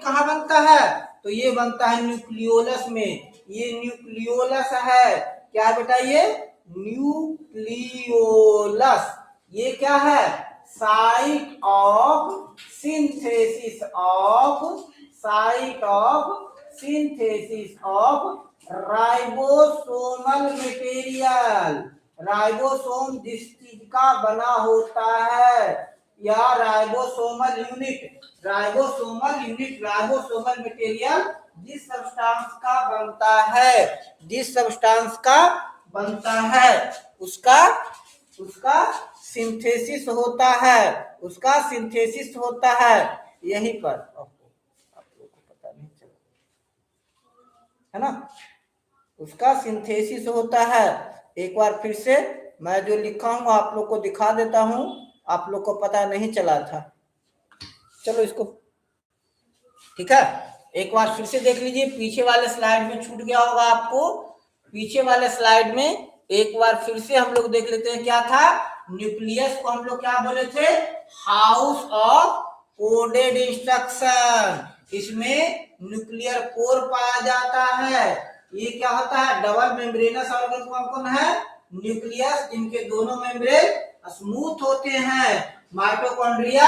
कहाँ बनता है? तो ये बनता है न्यूक्लियोलस में। ये न्यूक्लियोलस है। क्या बेटा? ये न्यूक्लियोलस। ये क्या है? Site of synthesis of ribosomal material. Ribosome जिस चीज का बना होता है, या राइबोसोमल यूनिट राइबोसोमल मटेरियल जिस सब्सटेंस का बनता है उसका सिंथेसिस होता है। यहीं पर आप लोगों को पता नहीं चला है ना, उसका सिंथेसिस होता है। एक बार फिर से मैं जो लिखा हूं आप लोग को दिखा देता हूं, आप लोग को पता नहीं चला था। चलो इसको, ठीक है, एक बार फिर से देख लीजिए। पीछे वाले स्लाइड में छूट गया होगा आपको। पीछे वाले स्लाइड में एक बार फिर से हम लोग देख लेते हैं। क्या था? न्यूक्लियस को हम लोग क्या बोले थे? House of coded instruction. इसमें न्यूक्लियर कोर पाया जाता है। ये क्या होता है? डबल मेम्ब्रेनस ऑर्गन कौन है? न्यूक्लियस, जिनके दोनों मेम्ब्रेन स्मूथ होते हैं। माइटोकॉन्ड्रिया,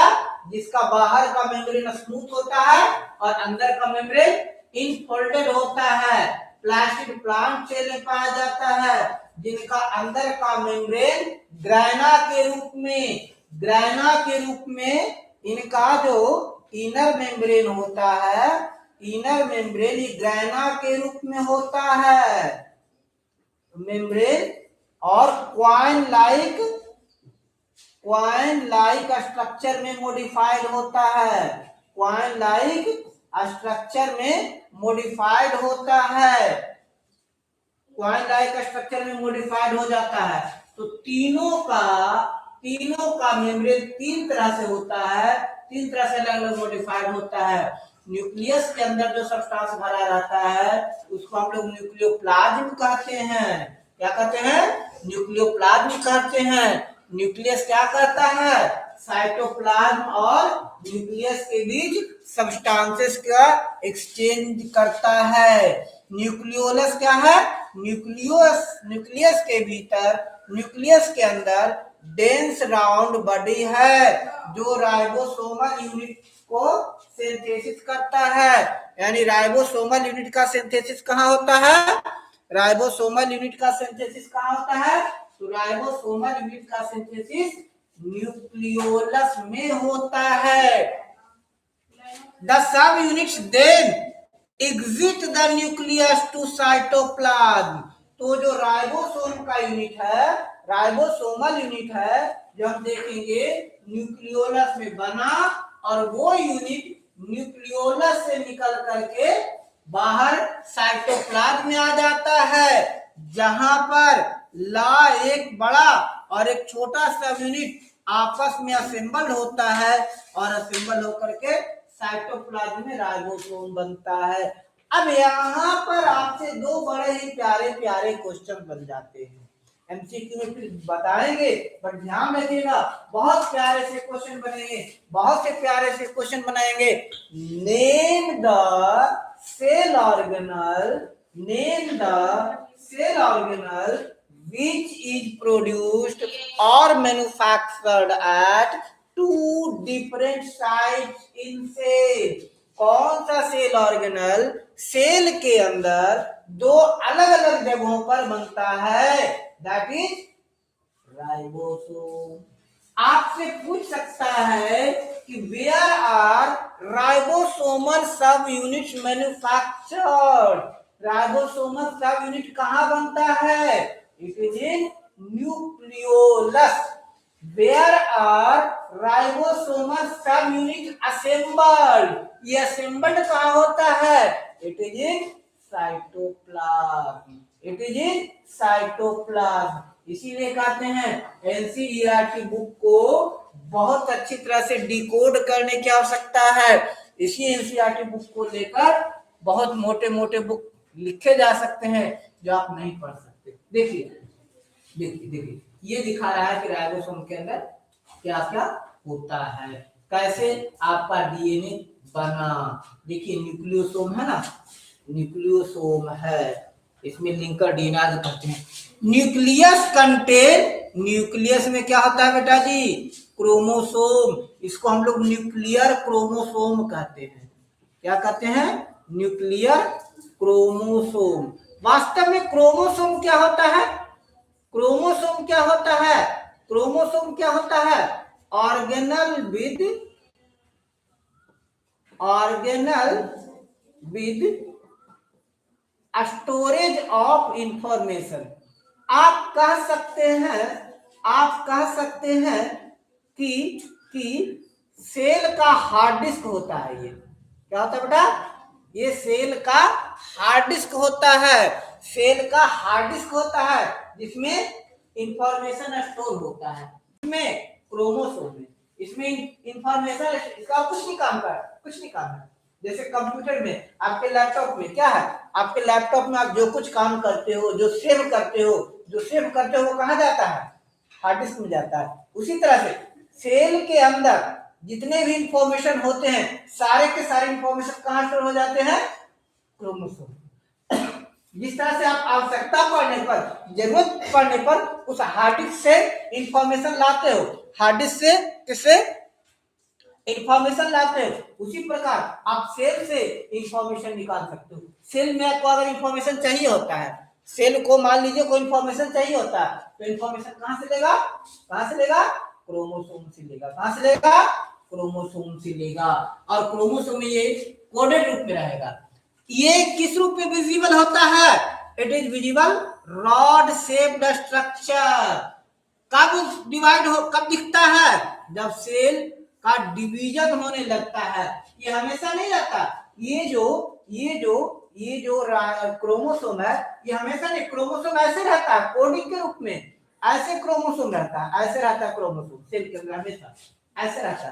जिसका बाहर का मेम्ब्रेन स्मूथ होता है और अंदर का मेम्ब्रेन इनफोल्डेड होता है। प्लास्टिड प्लांट सेल में पाया जाता है, जिनका अंदर का मेम्ब्रेन ग्रैना के रूप में इनका जो इनर मेम्ब्रेन होता है, इनर मेम्ब्रेन ग्रैना के रूप में होता है मेम्ब्रेन, और क्वाइन लाइक स्ट्रक्चर में मॉडिफाइड होता है। क्वाइन लाइक स्ट्रक्चर में मॉडिफाइड हो जाता है। तो तीनों का मेम्ब्रेन तीन तरह से होता है, तीन तरह से अलग अलग मॉडिफाइड होता है। न्यूक्लियस के अंदर जो सब्सटेंस भरा रहता है उसको हम लोग न्यूक्लियोप्लाज्म कहते हैं। क्या कहते हैं? न्यूक्लियोप्लाज्म कहते हैं। न्यूक्लियस क्या करता है? साइटोप्लाज्म और न्यूक्लियस के बीच सब्सटेंसेस का एक्सचेंज करता है। न्यूक्लियोलस क्या है? न्यूक्लियस के भीतर, न्यूक्लियस के अंदर डेंस राउंड बॉडी है, जो राइबोसोमल यूनिट को सिंथेसिस करता है। यानी राइबोसोमल यूनिट का सिंथेसिस कहाँ होता है? राइबोसोमल यूनिट का सिंथेसिस कहाँ होता है? तो राइबोसोमल यूनिट का सिंथेसिस न्यूक्लियोलस में होता है। The subunits then exit the nucleus to cytoplasm। तो जो राइबोसोम का यूनिट है, राइबोसोमल यूनिट है, जो हम देखेंगे न्यूक्लियोलस में बना, और वो यूनिट न्यूक्लियोलस से निकल करके बाहर साइटोप्लाज्म में आ जाता है, जहां पर एक बड़ा और एक छोटा सब यूनिट आपस में असेंबल होता है, और असेंबल होकर के साइटोप्लाज्म में राइबोसोम बनता है। अब यहाँ पर आपसे दो बड़े ही प्यारे क्वेश्चन बन जाते हैं। एमसीक्यू में फिर बताएंगे, पर ध्यान रखिएगा, बहुत प्यारे से क्वेश्चन बनेंगे, बहुत से प्यारे से क्वेश्चन बनाएंगे। Name the cell organelle which is produced or manufactured at two different sites in cell। कौन सा सेल ऑर्गेनल सेल के अंदर दो अलग अलग जगहों पर बनता है? That is ribosome. आपसे पूछ सकता है कि वेयर आर राइबोसोमल सब यूनिट्स मैन्युफैक्चर्ड। राइबोसोमल सब यूनिट कहाँ बनता है? It is in nucleolus। Where are ribosomal subunit assembled? ये assembled कहाँ होता है? It is in cytoplasm। इसीलिए कहते हैं एनसीईआरटी बुक को बहुत अच्छी तरह से डिकोड करने की आवश्यकता है। इसी एनसीईआरटी बुक को लेकर बहुत मोटे मोटे बुक लिखे जा सकते हैं जो आप नहीं पढ़ सकते। देखिए ये दिखा रहा है कि राइबोसोम के अंदर क्या क्या होता है, कैसे आपका डीएनए बना। देखिए न्यूक्लियोसोम है ना, न्यूक्लियोसोम है, इसमें लिंकर डीएनए कहते हैं। न्यूक्लियस कंटेन, न्यूक्लियस में क्या होता है बेटा जी, क्रोमोसोम, इसको हम लोग न्यूक्लियर क्रोमोसोम कहते हैं। क्या कहते हैं, न्यूक्लियर क्रोमोसोम। वास्तव में क्रोमोसोम क्या होता है, क्रोमोसोम क्या होता है, क्रोमोसोम क्या होता है, organelle with storage of information. आप कह सकते हैं कि सेल का हार्ड डिस्क होता है। ये क्या होता है बेटा, ये सेल का हार्ड डिस्क होता है, सेल का हार्ड डिस्क होता है जिसमें इंफॉर्मेशन स्टोर होता है। इसमें क्रोमोसोम में, इसमें इंफॉर्मेशन, इसका कुछ नहीं काम है। जैसे कंप्यूटर में, आपके लैपटॉप में क्या है, आपके लैपटॉप में आप जो कुछ काम करते हो, जो सेव करते हो वो कहाँ जाता है, हार्ड डिस्क में जाता है। उसी तरह से सेल के अंदर जितने भी इंफॉर्मेशन होते हैं, सारे के सारे इंफॉर्मेशन कहाँ स्टोर हो जाते हैं, क्रोमोसोम। जिस तरह से आप आवश्यकता पड़ने पर, जरूरत पड़ने पर उस हार्ड डिस्क से इंफॉर्मेशन लाते हो, हार्ड डिस्क से किससे इंफॉर्मेशन लाते हो, उसी प्रकार आप सेल से इंफॉर्मेशन निकाल सकते हो। सेल में आपको अगर इंफॉर्मेशन चाहिए होता है, सेल को मान लीजिए कोई इंफॉर्मेशन चाहिए होता है, तो इंफॉर्मेशन कहां से लेगा, क्रोमोसोम से लेगा। कहां से लेगा, क्रोमोसोम से लेगा। और क्रोमोसोम में ये कोडेड रूप में रहेगा। ये किस रूप में विजिबल होता है, it is visible rod shaped structure. कब दिखता है, जब सेल का डिवीजन होने लगता है। ये हमेशा नहीं रहता, ये जो क्रोमोसोम है, ये हमेशा नहीं, क्रोमोसोम ऐसे रहता है कोडिंग के रूप में, ऐसे क्रोमोसोम रहता है, ऐसे रहता है क्रोमोसोम सेल के अंदर, हमेशा ऐसे रहता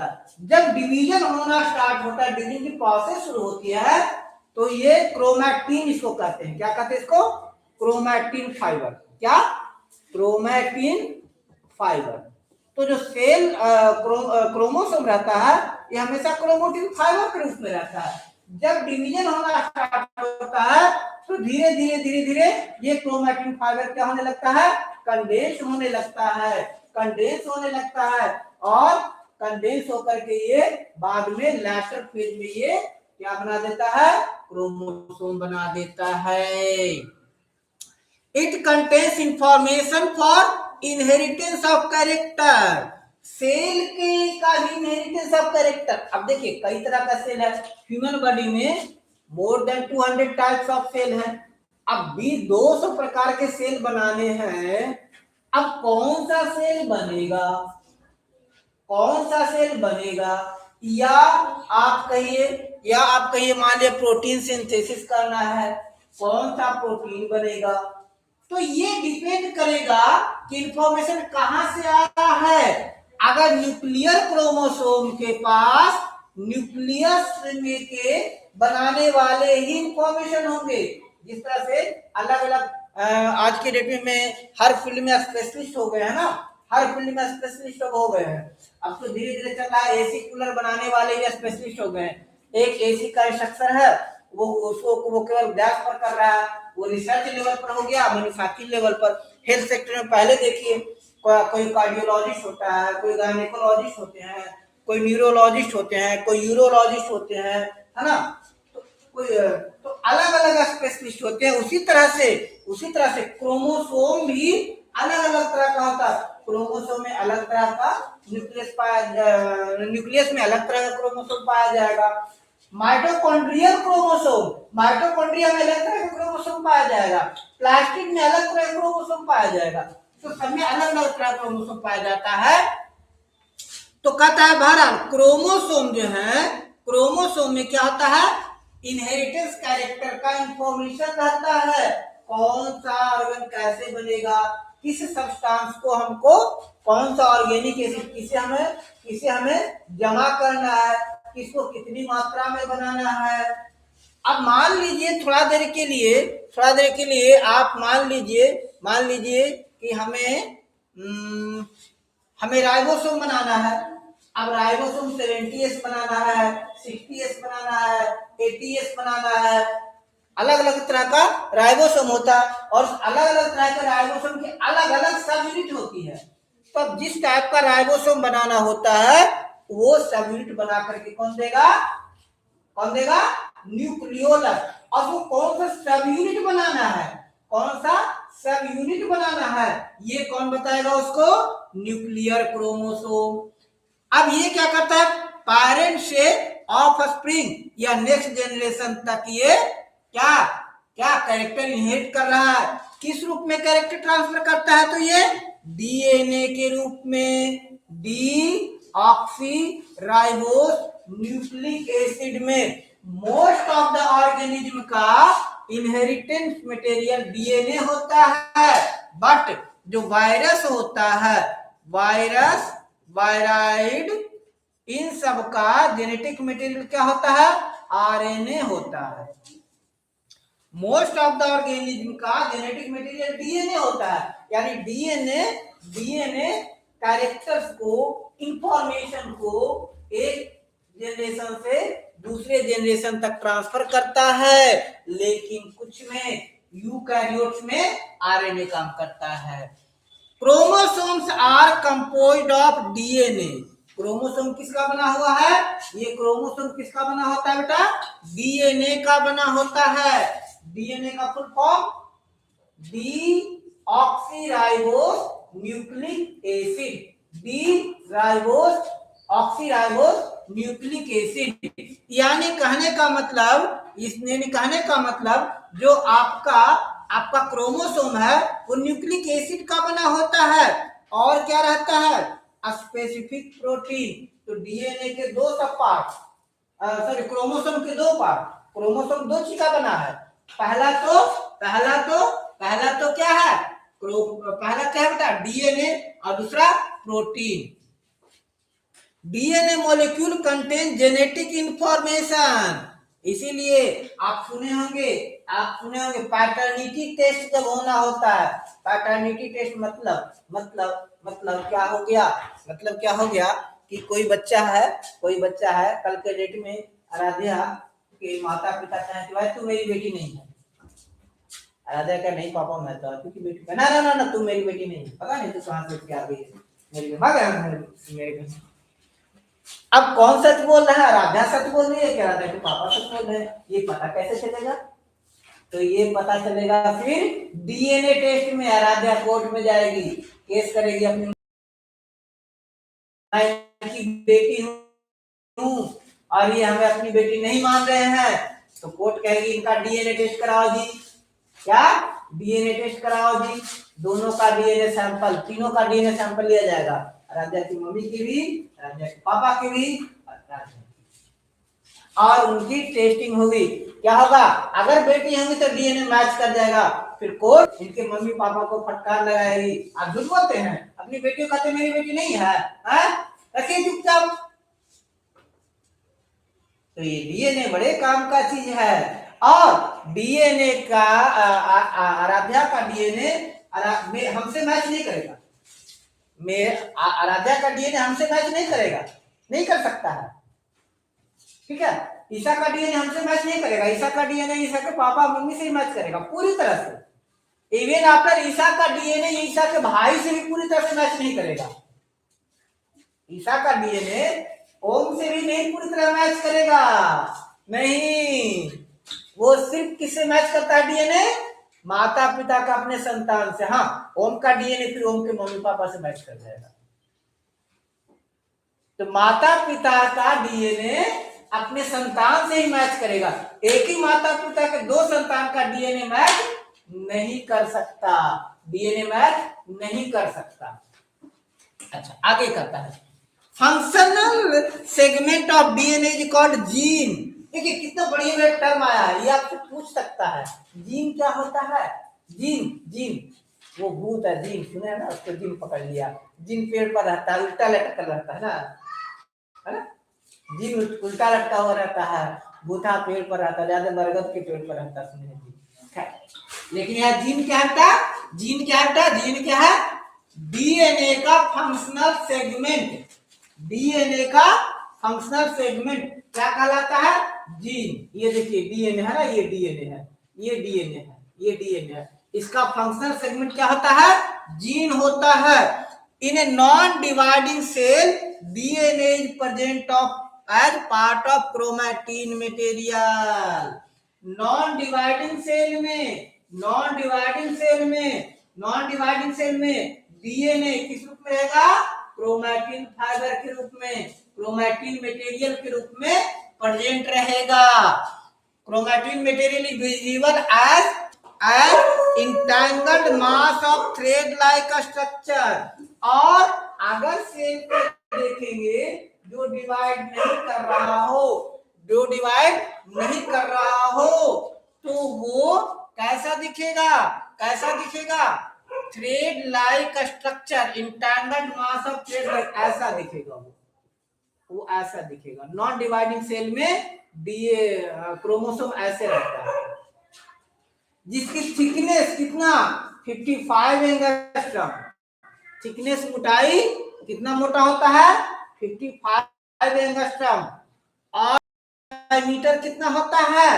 है। जब डिवीजन होना स्टार्ट होता है, डिवीजन की प्रोसेस शुरू होती है, तो ये क्रोमैटिन इसको कहते हैं। क्या कहते हैं इसको, क्रोमैटिन फाइबर। क्या, क्रोमैटिन फाइबर। तो जो सेल क्रोमोसोम रहता है, ये हमेशा क्रोमैटिन फाइबर के रूप में रहता है। जब डिवीजन होना स्टार्ट होता है, तो धीरे धीरे ये क्रोमैटिन फाइबर क्या होने लगता है, कंडेंस होने लगता है, और कंडेंस होकर के ये बाद में लैटर फेज में ये क्या बना देता है, क्रोमोसोम बना देता है। It contains information for inheritance of character. Cell के का इनहेरिटेंस ऑफ कैरेक्टर। अब देखिए कई तरह का सेल है, ह्यूमन बॉडी में more than 200 types of cell है। अब भी 200 प्रकार के सेल बनाने हैं। अब कौन सा सेल बनेगा, या आप कहिए मान लिया प्रोटीन सिंथेसिस करना है, कौन सा प्रोटीन बनेगा, तो ये डिपेंड करेगा कि इंफॉर्मेशन कहां से आ रहा है। अगर न्यूक्लियर क्रोमोसोम के पास न्यूक्लियस में के बनाने वाले ही इंफॉर्मेशन होंगे। जिस तरह से अलग अलग आज के डेट में हर फील्ड में स्पेशलिस्ट हो गए हैं ना, हर फील्ड में स्पेशलिस्ट हो गए हैं। अब तो धीरे धीरे चल रहा है, एसी कूलर बनाने वाले भी स्पेशलिस्ट हो गए हैं। एक एसी का स्ट्रक्चर है, वो केवल गैस पर कर रहा है, वो रिसर्च लेवल पर हो गया, मैन्युफैक्चरिंग लेवल पर। हेल्थ सेक्टर में पहले देखिए कोई कार्डियोलॉजिस्ट होता है, कोई गायनेकोलॉजिस्ट होते हैं, कोई न्यूरोलॉजिस्ट होते हैं, कोई यूरोलॉजिस्ट होते हैं, है ना, तो अलग अलग स्पेशलिस्ट होते हैं। उसी तरह से क्रोमोसोम भी अलग अलग तरह का होता है। क्रोमोसोम में अलग तरह का न्यूक्लियस में अलग तरह का क्रोमोसोम पाया जाएगा। माइटोकॉन्ड्रियल क्रोमोसोम, माइटोकॉन्ड्रिया में अलग तरह का क्रोमोसोम पाया जाएगा, प्लास्टिड में अलग तरह का क्रोमोसोम पाया जाएगा। तो सब में अलग अलग तरह का क्रोमोसोम पाया जाता है। तो कहता है बहरहाल क्रोमोसोम जो है, क्रोमोसोम में क्या होता है, इनहेरिटेंस कैरेक्टर का इंफॉर्मेशन रहता है। कौन सा ऑर्गन कैसे बनेगा, किस सब्सटेंस को हमको, कौन सा ऑर्गेनिक एसिड किसे हमें जमा करना है, किसको कितनी मात्रा में बनाना है। अब मान लीजिए थोड़ा देर के लिए आप मान लीजिए कि हमें राइबोसोम बनाना है। अब राइबोसोम 70S बनाना है, 60S बनाना है, 80S बनाना है, अलग अलग तरह का राइबोसोम होता है और अलग अलग तरह के राइबोसोम की अलग अलग सब यूनिट होती है। तो अब जिस टाइप का राइबोसोम बनाना होता है वो सब यूनिट बना करके कौन देगा, कौन देगा, न्यूक्लियोलस। और वो कौन सा सब यूनिट बनाना है, कौन सा सब यूनिट बनाना है, ये कौन बताएगा उसको, न्यूक्लियर क्रोमोसोम। अब ये क्या करता है, पेरेंट से ऑफ स्प्रिंग या नेक्स्ट जनरेशन तक ये क्या क्या कैरेक्टर इनहेरिट कर रहा है, किस रूप में कैरेक्टर ट्रांसफर करता है, तो ये डीएनए के रूप में, D oxy ribose nucleic acid में। मोस्ट ऑफ द ऑर्गेनिज्म का इनहेरिटेंस मटेरियल डीएनए होता है, बट जो वायरस होता है, वायरस, वायराइड, इन सब का जेनेटिक मटेरियल क्या होता है, आरएनए होता है। मोस्ट ऑफ द ऑर्गेनिज्म का जेनेटिक मटेरियल डीएनए होता है, यानी डीएनए कैरेक्टर्स को, इंफॉर्मेशन को एक जनरेशन से दूसरे जनरेशन तक ट्रांसफर करता है, लेकिन कुछ में यूकैरियोट्स में आरएनए काम करता है। Chromosomes are composed of DNA. Chromosome किसका बना हुआ है, ये क्रोमोसोम किसका बना होता है बेटा, डीएनए का बना होता है। डीएनए का full form D oxy ribose nucleic acid, D ribose oxy ribose nucleic acid. यानी कहने का मतलब, इसने कहने का मतलब जो आपका क्रोमोसोम है वो न्यूक्लिक एसिड का बना होता है और क्या रहता है, स्पेसिफिक प्रोटीन। तो डीएनए के दो सब पार्ट, सॉरी क्रोमोसोम के दो पार्ट, क्रोमोसोम दो चीज का बना है, पहला तो क्या है, पहला क्या है बेटा, डीएनए, और दूसरा protein. DNA molecule contain genetic information, इसीलिए आप सुने होंगे पैटर्निटी टेस्ट जब होना होता है, पैटर्निटी टेस्ट मतलब क्या हो गया कि कोई बच्चा है कल के डेट में आराध्या के माता पिता कहें कि भाई तू मेरी बेटी नहीं है, आराध्या का नहीं पापा मैं तो क्योंकि बेटी ना तू मेरी बेटी नहीं है, पता नहीं तू कहां से क्या गई मेरी। अब कौन सच बोल रहा है, आराध्या सच बोल रही है कि आराध्या के पापा सच बोल रहे हैं, ये पता कैसे चलेगा, तो ये पता चलेगा फिर डीएनए टेस्ट में। आराध्या कोर्ट में जाएगी, केस करेगी अपनी की बेटी हूं और ये हमें अपनी बेटी नहीं मान रहे हैं, तो कोर्ट कहेगी इनका डीएनए टेस्ट कराओ जी, क्या डीएनए टेस्ट कराओ जी, दोनों का डीएनए सैंपल, तीनों का डीएनए सैंपल लिया जाएगा, आराध्या की मम्मी की भी, आराध्या के पापा की भी, और उनकी टेस्टिंग होगी। क्या होगा, अगर बेटी होंगी तो डीएनए मैच कर जाएगा, फिर कोर्ट इनके मम्मी पापा को फटकार लगाएगी, आप झूठ बोलते हैं, अपनी बेटी को कहते मेरी बेटी नहीं है, रखिए चुपचाप। तो ये डीएनए बड़े काम का चीज है, और डीएनए का आराध्या का डीएनए हमसे मैच नहीं करेगा, आराध्या का डीएनए हमसे मैच नहीं करेगा, नहीं कर सकता है, ठीक है। ईसा का डीएनए हमसे मैच नहीं करेगा, ईसा का डीएनए ईसा के पापा मम्मी से ही मैच करेगा पूरी तरह से। इवन आफ्टर ईसा का डीएनए ईसा के भाई से भी पूरी तरह से मैच नहीं करेगा, ईसा का डीएनए ओम से भी नहीं पूरी तरह मैच करेगा, नहीं, वो सिर्फ किससे मैच करता है डीएनए, माता पिता का अपने संतान से। हाँ, ओम का डीएनए फिर ओम के मम्मी पापा से मैच कर जाएगा। तो माता पिता का डीएनए अपने संतान से ही मैच करेगा, एक ही माता पिता के दो संतान का डीएनए मैच नहीं कर सकता, डीएनए मैच नहीं कर सकता। अच्छा, आगे करता है, functional segment of DNA is called gene. देखिए कितना बढ़िया टर्म आया है, ये आपसे पूछ सकता है, जीन क्या होता है, जीन वो भूत है, जीन सुने ना, उसको जीन पकड़ लिया, जीन पेड़ पर रहता है, उल्टा लटका रहता है ना, जीन उल्टा लटका हुआ रहता है, बूथा पेड़ पर रहता है, ज्यादा बरगद के पेड़ पर रहता है, लेकिन यहाँ जीन क्या है, जीन क्या है, डीएनए का फंक्शनल सेगमेंट, डीएनए का फंक्शनल सेगमेंट क्या कहलाता है? जीन। ये देखिए डीएनए है ना, ये डीएनए है, ये डीएनए है, ये डीएनए है। इसका फंक्शनल सेगमेंट क्या होता है? जीन होता है। In a non dividing cell DNA is present of as part of chromatin material. Non dividing cell में, नॉन डिवाइडिंग सेल में, नॉन डिवाइडिंग सेल में डीएनए किस रूप में रहेगा? क्रोमैटिन फाइबर के रूप में, क्रोमैटिन मटेरियल के रूप में प्रेजेंट रहेगा। Chromatin material is visible as entangled mass of thread like structure. और अगर सेल को देखेंगे जो डिवाइड नहीं कर रहा हो, जो डिवाइड नहीं कर रहा हो, तो वो कैसा दिखेगा? कैसा दिखेगा? Thread like structure, entangled mass of thread like, ऐसा दिखेगा वो ऐसा दिखेगा। नॉन डिवाइडिंग सेल में डीए क्रोमोसोम ऐसे रहता है, जिसकी थिकनेस कितना? 55 एंगस्ट्रम। थिकनेस, मोटाई कितना मोटा होता है? 55 एंगस्ट्रम। और डायमीटर कितना होता है?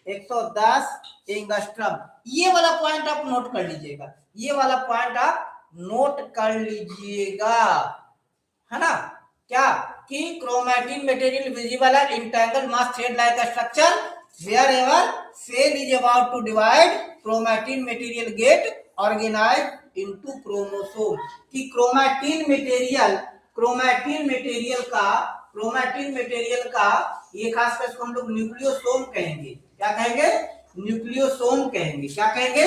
110 एंगस्ट्रम। ये वाला पॉइंट आप नोट कर लीजिएगा, ये वाला पॉइंट आप नोट कर लीजिएगा, है ना? क्या कि chromatin material visible at entangled mass thread like structure wherever cell is about to divide, chromatin material get organized into chromosome। कि क्रोमैटिन मटेरियल का ये खास कर हम लोग न्यूक्लियोसोम कहेंगे। क्या कहेंगे? न्यूक्लियोसोम कहेंगे। क्या कहेंगे?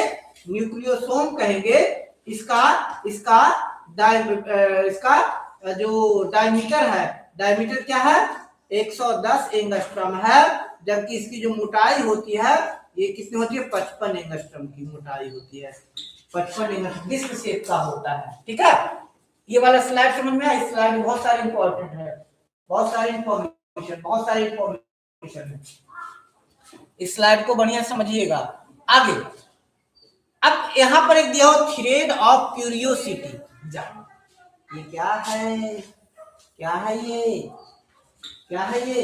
न्यूक्लियोसोम कहेंगे। इसका इसका इसका जो डायमीटर है, डायमीटर क्या है? 110 एंगस्ट्रम है, जबकि इसकी जो मोटाई होती है ये कितनी होती है? 55 एंगस्ट्रम की मोटाई होती है। 55 एंगस्ट्रम डिस्क शेप का होता है। ठीक है, ये वाला स्लाइड समझ में आया? इस स्लाइड में बहुत सारी इंपॉर्टेंट है, बहुत सारी इंफॉर्मेशन है। इस स्लाइड को बढ़िया समझिएगा। आगे अब यहाँ पर एक दिया हो थ्रेड ऑफ क्यूरियोसिटी। ये क्या है? क्या है ये? क्या है ये?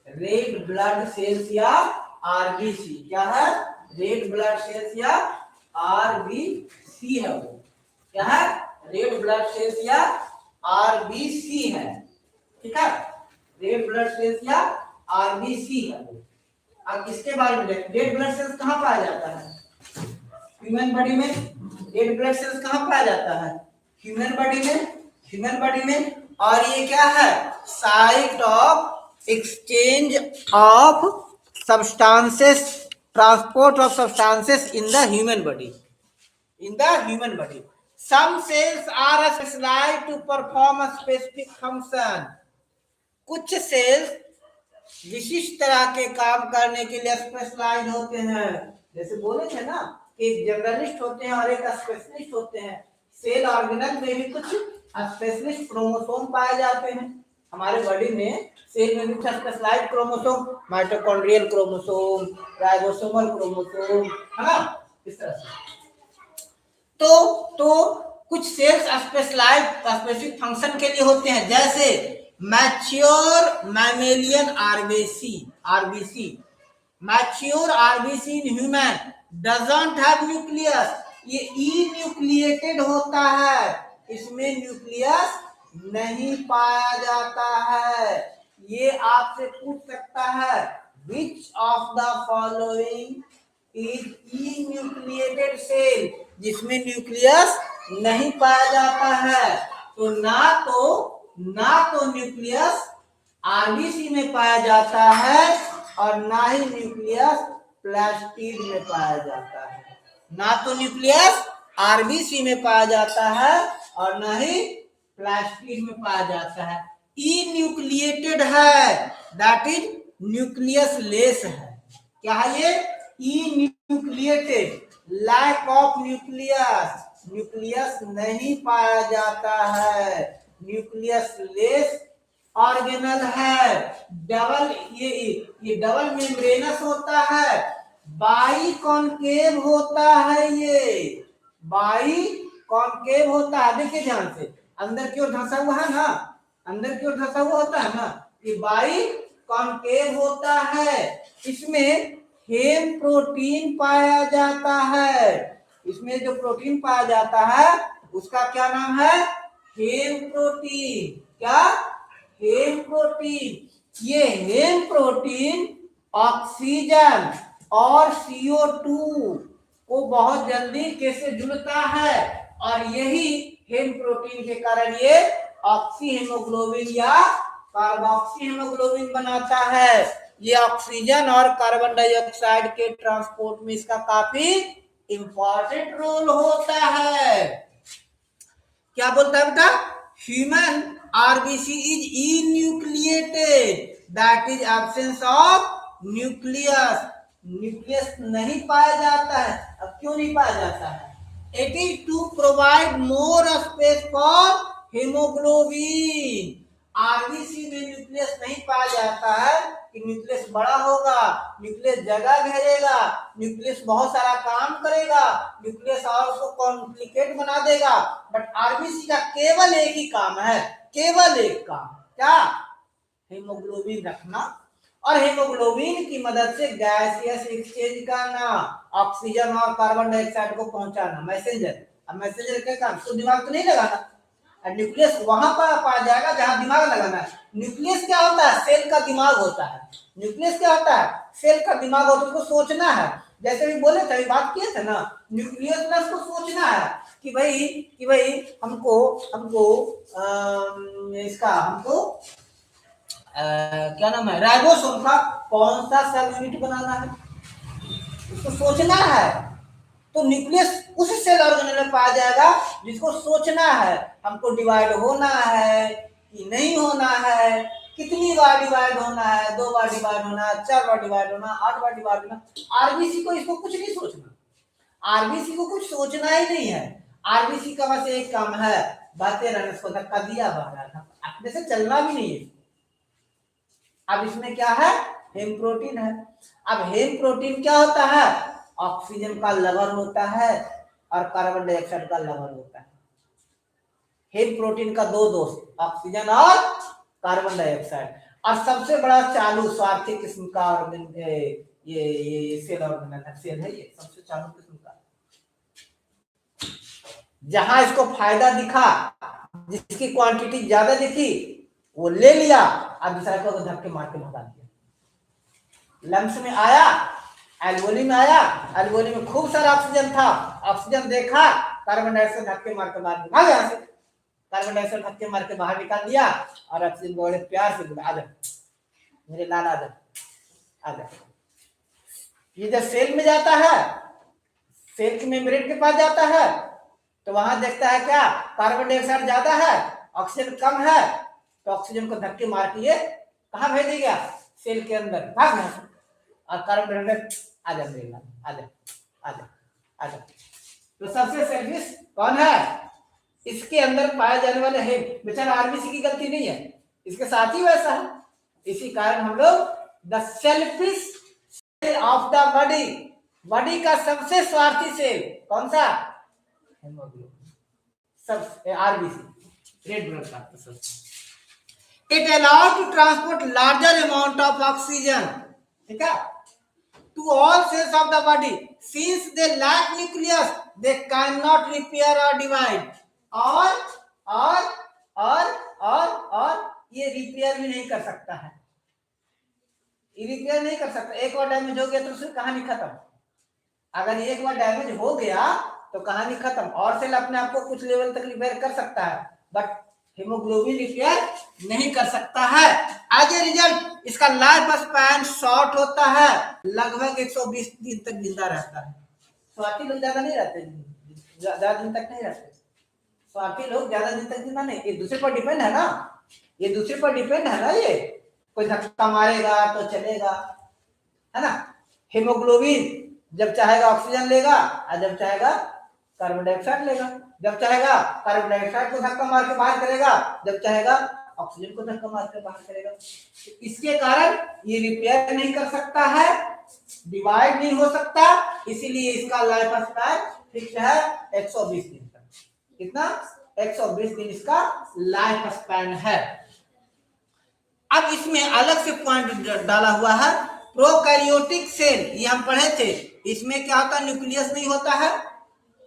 रेड ब्लड सेल्स या आरबीसी। क्या है? रेड ब्लड सेल्स या आरबीसी है वो। क्या है? रेड ब्लड सेल्स या आरबीसी है। ठीक है, रेड ब्लड सेल्स या आरबीसी है वो। अब इसके बारे में देखें, रेड ब्लड सेल्स कहाँ पाया जाता है? ह्यूमन बॉडी में। रेड ब्लड सेल्स कहाँ पाया जाता है? ह्यूमन बॉडी में, ह्यूमन बॉडी में। और ये क्या है? Site of exchange of substances, transport of substances in the human body, in the human body. Some cells are specialised to perform a specific function. कुछ सेल्स विशिष्ट तरह के काम करने के लिए स्पेशलाइज होते हैं। जैसे बोले थे ना कि एक जनरलिस्ट होते हैं और एक स्पेशलिस्ट होते हैं। सेल ऑर्गेनल में भी कुछ स्पेशलिस्ट क्रोमोसोम पाए जाते हैं। हमारे बॉडी में सेल में भी specialised chromosome, mitochondrial chromosome, ribosomal chromosome, है ना? इस तरह से तो कुछ सेल्स स्पेशलाइज्ड स्पेसिफिक फंक्शन के लिए होते हैं, जैसे mature mammalian RBC. Mature RBC in human doesn't have nucleus. ये इन्यूक्लिएटेड होता है, इसमें न्यूक्लियस नहीं पाया जाता है। ये आपसे पूछ सकता है which of the following is enucleated cell, जिसमें न्यूक्लियस नहीं पाया जाता है। तो ना तो न्यूक्लियस आरबीसी में पाया जाता है और ना ही न्यूक्लियस प्लास्टिड में पाया जाता है। ना तो न्यूक्लियस आरबीसी में पाया जाता है और ना ही प्लास्टिड में पाया जाता है। इन्यूक्लिएटेड है, दैट इज न्यूक्लियस लेस है। क्या है ये? इन्यूक्लिएटेड, लैक ऑफ न्यूक्लियस, न्यूक्लियस नहीं पाया जाता है, न्यूक्लियस लेस ऑर्गेनल है। डबल ये डबल मेम्ब्रेनस होता है, बाई कॉन्केव होता है। ये बाई कॉन्केव होता है। देखिए ध्यान से, अंदर की ओर धंसा हुआ है ना, अंदर की ओर धंसा हुआ होता है ना, ये बाई कॉन्केव होता है। इसमें हेम प्रोटीन पाया जाता है। इसमें जो प्रोटीन पाया जाता है उसका क्या नाम है? हेम प्रोटीन। क्या? हेम प्रोटीन। ये हेम प्रोटीन ऑक्सीजन और CO2 को बहुत जल्दी कैसे जुड़ता है, और यही हेम प्रोटीन के कारण ये ऑक्सी हेमोग्लोबिन या कार्बोक्सी हेमोग्लोबिन बनाता है। ये ऑक्सीजन और कार्बन डाइऑक्साइड के ट्रांसपोर्ट में इसका काफी इंपॉर्टेंट रोल होता है। क्या बोलता है बेटा? Human RBC is enucleated, that is absence of nucleus. Nucleus नहीं पाया जाता है। अब क्यों नहीं पाया जाता है? It is to provide more space for haemoglobin. RBC में न्यूक्लियस नहीं पाया जाता है कि न्यूक्लियस बड़ा होगा, न्यूक्लियस जगह घेरेगा, न्यूक्लियस बहुत सारा काम करेगा, न्यूक्लियस और उसको कॉम्प्लिकेट बना देगा। बट आरबीसी का केवल एक ही काम है, केवल एक काम। क्या? हेमोग्लोबिन रखना, और हेमोग्लोबिन की मदद से गैसियस एक्सचेंज करना, ऑक्सीजन और कार्बन डाइऑक्साइड को पहुंचाना। मैसेंजर। अब मैसेंजर का काम, तो दिमाग तो नहीं लगाना। न्यूक्लियस वहां पर पाया जाएगा जहां दिमाग लगाना है। न्यूक्लियस क्या होता है? सेल का दिमाग होता है। न्यूक्लियस क्या होता है? सेल का दिमाग होता है। उसको सोचना है। जैसे भी बोले थे, बात किए थे ना, न्यूक्लियस में उसको सोचना है कि भाई हमको हमको इसका हमको क्या नाम है, राइबोसोम का कौन सा सब यूनिट बनाना है, उसको सोचना है। तो न्यूक्लियस उस सेल ऑर्गेनेल में पाया जाएगा जिसको सोचना है, हमको डिवाइड होना है कि नहीं होना है, कितनी बार डिवाइड होना है, 2 बार डिवाइड होना है, 4 बार डिवाइड होना, 8 बार डिवाइड होना। आरबीसी को इसको कुछ नहीं सोचना, आरबीसी को कुछ सोचना ही नहीं है। आरबीसी का बस एक काम है, बातें रहने, उसको धक्का दिया बाहर, अपने से चलना भी नहीं है। अब इसमें क्या है? हेम प्रोटीन है। अब हेम प्रोटीन क्या होता है? ऑक्सीजन का लवर होता है और कार्बन डाइऑक्साइड का लवर होता है। हेम प्रोटीन का दो दोस्त, ऑक्सीजन और कार्बन डाइऑक्साइड। और सबसे बड़ा चालू स्वार्थी किस्म का ये सेल ऑर्गेनेल सेल है, ये सबसे चालू किस्म का। जहां इसको फायदा दिखा, जिसकी क्वांटिटी ज्यादा दिखी, वो ले लिया और दूसरा को धक्के मार के भगा दिया। लंग्स में आया, एल्वोली में आया, एल्वोली में खूब सारा ऑक्सीजन था, ऑक्सीजन देखा, कार्बन डाइऑक्साइड धक्के मार के बाहर भाग यहाँ से, कार्बन डाइऑक्साइड धक्के मार के बाहर निकाल दिया और ऑक्सीजन को बड़े प्यार से बोला, आजा मेरे लाल, आजा आजा। ये जब सेल में जाता है, सेल की मेम्ब्रेन के पास जाता है, तो वहां देखता है क्या? कार्बन डाइऑक्साइड ज्यादा है, ऑक्सीजन कम है, तो ऑक्सीजन को धक्के मार के ये कहाँ भेजेगा? सेल के अंदर, भाग यहाँ से। और कार्बन डाइऑक्साइड, आजा मेरे लाल, आजा आजा आजा। तो सबसे सेल्फिश कौन है? इसके अंदर पाए जाने वाले है। बेचारा आरबीसी की गलती नहीं है, इसके साथ ही वैसा है। इसी कारण हम लोग the selfish cell of the body, body का सबसे स्वार्थी सेल कौन सा? हेमोग्लोबिन, सब RBC, red blood cell. It allow to transport larger amount of oxygen, ठीक है, to all cells of the body. Since they lack nucleus, they cannot repair or divide. और ये रिपेयर भी नहीं कर सकता है, ये रिपेयर नहीं कर सकता। एक बार डैमेज हो गया तो उसकी कहानी खत्म। अगर एक बार डैमेज हो गया तो कहानी खत्म। और सेल अपने आप को कुछ लेवल तक रिपेयर कर सकता है, बट हेमोग्लोबिन रिपेयर नहीं कर सकता है। एज ए रिजल्ट इसका लाइफ स्पैन शॉर्ट होता है, लगभग 120 दिन तक जिंदा रहता है। स्वार्थी लोग ज्यादा नहीं रहते, ज्यादा दिन तक नहीं रहते। स्वार्थी लोग ज्यादा दिन तक जिंदा नहीं, ये दूसरे पर डिपेंड है ना, ये दूसरे पर डिपेंड है ना। ये कोई धक्का मारेगा तो चलेगा, है ना। हेमोग्लोबिन जब चाहेगा ऑक्सीजन लेगा और जब चाहेगा कार्बन डाइऑक्साइड लेगा, जब चाहेगा कार्बन डाइऑक्साइड को धक्का मार के बाहर करेगा, जब चाहेगा ऑक्सीजन को धक्का मार के बाहर करेगा। इसके कारण ये रिपेयर नहीं कर सकता है, डिवाइड नहीं हो सकता, इसीलिए इसका लाइफ स्पैन फिक्स है 120 दिन तक। कितना? 120 दिन इसका लाइफ स्पैन है। अब इसमें अलग से पॉइंट डाला हुआ है, प्रोकैरियोटिक सेल, ये हम पढ़े थे, इसमें क्या होता है, न्यूक्लियस नहीं होता है,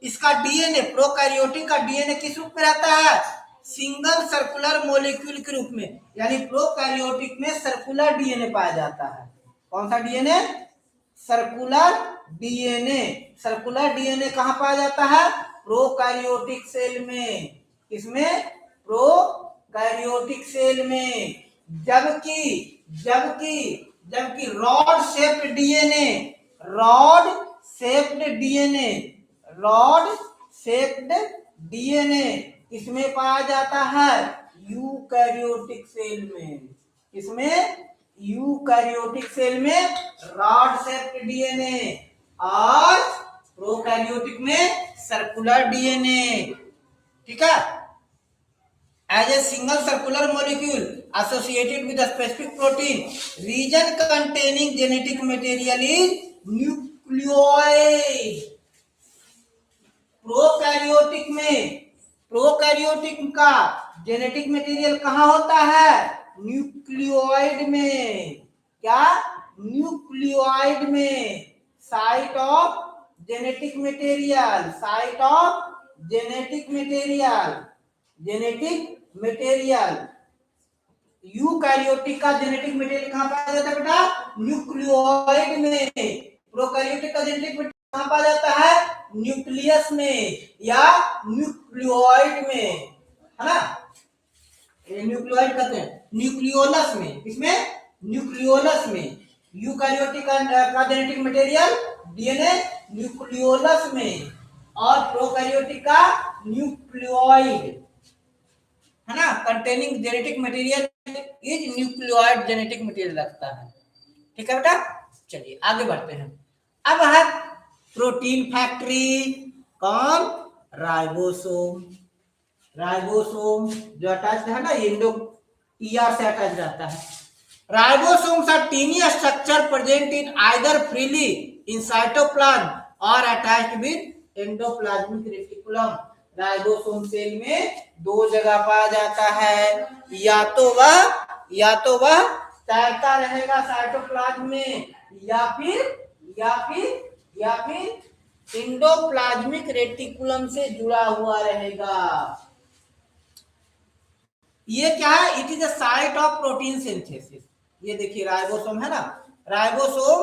इसका डीएनए, प्रोकैरियोटिक का डीएनए किस रूप में रहता है, सिंगल सर्कुलर मॉलिक्यूल के रूप में, यानी प्रोकैरियोटिक में सर्कुलर डीएनए पाया जाता है। कौन सा DNA, circular DNA. Circular DNA कहां पाया जाता है, प्रोकैरियोटिक सेल में, किसमें, प्रोकैरियोटिक सेल में। जबकि जबकि जबकि rod shaped DNA, rod shaped DNA, rod shaped DNA किसमें पाया जाता है, यूकैरियोटिक सेल में। किसमें, यूकैरियोटिक सेल में रॉड शेप्ड डीएनए, और प्रोकैरियोटिक में सर्कुलर डीएनए। ठीक है, as a single circular molecule associated with a specific protein, region containing genetic material is nucleoid। Prokaryotic में, प्रोकैरियोटिक का जेनेटिक मटेरियल कहां होता है, न्यूक्लियोइड में। क्या, न्यूक्लियोइड में, site of genetic material, site of genetic material, genetic material. Eukaryotic का genetic material कहां पाया जाता है बेटा, न्यूक्लियोइड में। प्रोकैरियोटिक का जेनेटिक मटेरियल कहां पाया जाता है, न्यूक्लियस में या न्यूक्लियोइड में, है ना, न्यूक्लियोइड कहते हैं, न्यूक्लियोलस में। इसमें न्यूक्लियोलस में, यूकैरियोटिक का जेनेटिक मटेरियल डीएनए न्यूक्लियोलस में, और प्रोकैरियोटिक का न्यूक्लियोइड, है ना, containing genetic material is nucleoid genetic material रखता है। ठीक है बेटा, चलिए आगे बढ़ते हैं। अब है प्रोटीन फैक्ट्री, कौन, राइबोसोम। राइबोसोम जो अटैच है ना, इंडो ईआर से अटैच रहता है। Ribosomes are tiny structure present in either freely in cytoplasm और attached with endoplasmic reticulum. Ribosome cell में दो जगह पाया जाता है, या तो वह तैरता रहेगा साइटोप्लाज्म में, या फिर एंडोप्लाज्मिक रेटिकुलम से जुड़ा हुआ रहेगा। ये क्या है, it is a site of protein synthesis. ये देखिए राइबोसोम है ना, ribosome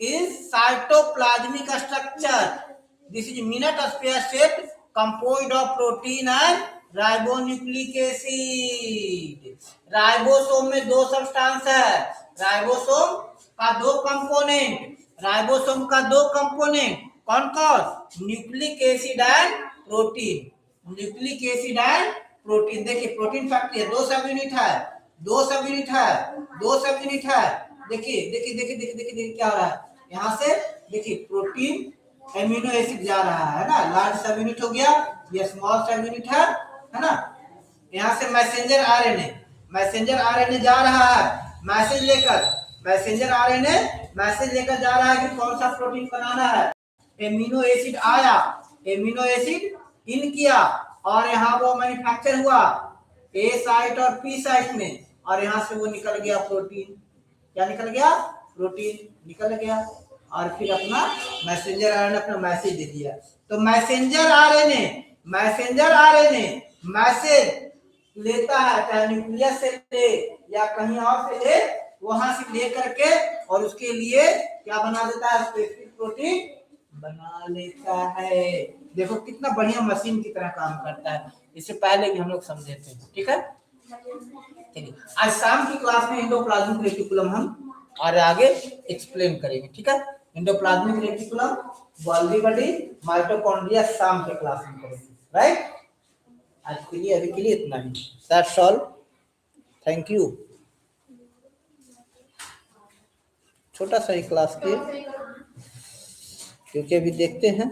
is cytoplasmic structure, this is minute square shaped composed of protein and ribonucleic acid. Ribosome में दो सब्सटेंस है, राइबोसोम का दो कंपोनेंट, राइबोसोम का दो कंपोनेंट, कौन कौन, nucleic acid and protein, nucleic acid and protein. देखिए प्रोटीन फैक्ट्री है, दो सब यूनिट है, दो सब यूनिट है, दो सब यूनिट है। देखिए देखिए देखिए देखिए देखिए क्या हो रहा है, यहाँ से देखिए प्रोटीन एमिनो एसिड जा रहा है ना, लार्ज सब यूनिट हो गया, ये स्मॉल सब यूनिट है ना। यहाँ से मैसेंजर आरएनए, मैसेंजर आरएनए जा रहा है मैसेज लेकर, मैसेंजर आरएनए मैसेज लेकर जा रहा है कि कौन सा प्रोटीन बनाना है। एमिनो एसिड आया, एमिनो एसिड इन किया, और यहाँ वो मैन्युफैक्चर हुआ ए साइट और पी साइट में, और यहाँ से वो निकल गया प्रोटीन। क्या निकल गया, प्रोटीन निकल गया, और फिर अपना मैसेंजर आरएनए अपना मैसेज दे दिया। तो मैसेंजर आरएनए मैसेज लेता है, चाहे न्यूक्लियस से ले या कहीं और से ले, वहां से ले करके और उसके लिए क्या बना देता है, स्पेसिफिक प्रोटीन बना लेता है। देखो कितना बढ़िया मशीन की तरह काम करता है, इससे पहले भी हम लोग समझे थे। ठीक है, चलिए आज शाम की क्लास में एंडोप्लाज्मिक रेटिकुलम हम और आगे एक्सप्लेन करेंगे। ठीक है, endoplasmic reticulum, Golgi body, mitochondria शाम के क्लास में करेंगे। राइट, आज के लिए अभी के लिए इतना ही। That's all, thank you. छोटा सा ही क्लास के, क्योंकि अभी देखते हैं